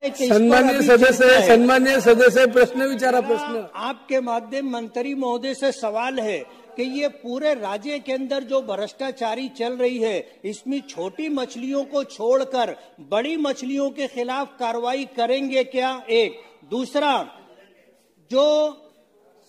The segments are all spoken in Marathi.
सन्मान्य सदस्य प्रश्न विचारा। प्रश्न आपके माध्यम मंत्री महोदय से सवाल है कि ये पूरे राज्य के अंदर जो भ्रष्टाचारी चल रही है, इसमें छोटी मछलियों को छोड़कर बड़ी मछलियों के खिलाफ कार्रवाई करेंगे क्या? एक। दूसरा, जो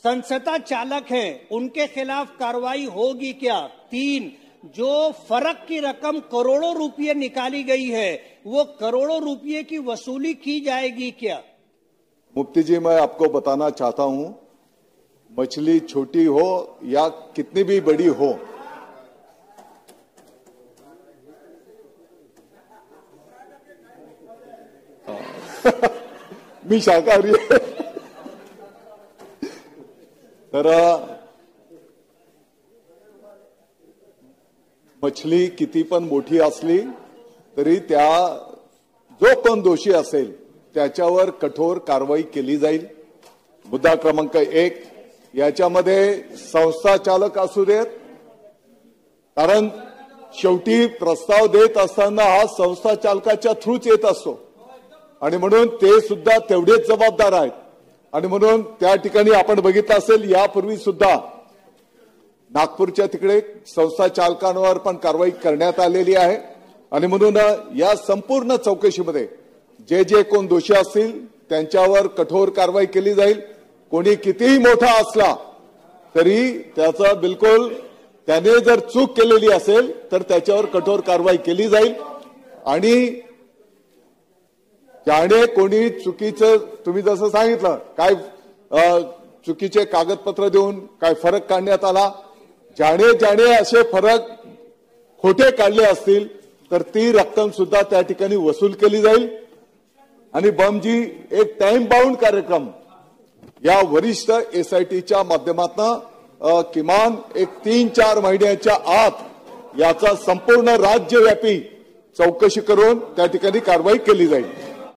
संस्था चालक हैं उनके खिलाफ कार्रवाई होगी क्या? तीन, जो फर्क की रकम करोड़ों रुपये निकाली गई है, वो करोड़ों रुपये की वसूली की जाएगी क्या? मुफ्ती जी, मैं आपको बताना चाहता हूं, मछली छोटी हो या कितनी भी बड़ी हो, मी शाकाहारी आहे, तर मछली किती पण मोठी असली तरी त्या जो कोण दोषी असेल त्याच्यावर कठोर कारवाई केली जाईल। मुद्दा क्रमांक 1, याच्यामध्ये संस्था चालक असू देत, कारण शेवटी प्रस्ताव देत असताना हा संस्था चालकाच्या थ्रूच येत असतो आणि म्हणून ते सुद्धा तेवढेच जबाबदार आहेत। आणि म्हणून त्या ठिकाणी आपण बघितलं असेल, यापूर्वी सुद्धा नागपूरच्या तिकडे संस्था चालकांवर पण कारवाई करण्यात आलेली आहे। आणि म्हणून या संपूर्ण चौकशीमध्ये जे जे कोण दोषी असतील त्यांच्यावर कठोर कारवाई केली जाईल। कोणी कितीही मोठा असला तरी त्याचा बिलकुल, त्याने जर चूक केलेली असेल तर त्याच्यावर कठोर कारवाई केली जाईल। आणि ज्याने कोणी चुकीचं, तुम्ही जसं सांगितलं, काय चुकीचे कागदपत्र देऊन काय फरक काढण्यात आला, ज्याने असे फरक खोटे काढले असतील तर ती रक्कम सुद्धा त्या ठिकाणी वसूल केली जाईल। आणि बमजी एक टाइम बाउंड कार्यक्रम या वरिष्ठ एसआयटीच्या माध्यमातून किमान एक 3-4 महिन्याच्या आत याचा संपूर्ण राज्यव्यापी चौकशी करून त्या ठिकाणी कारवाई केली जाईल।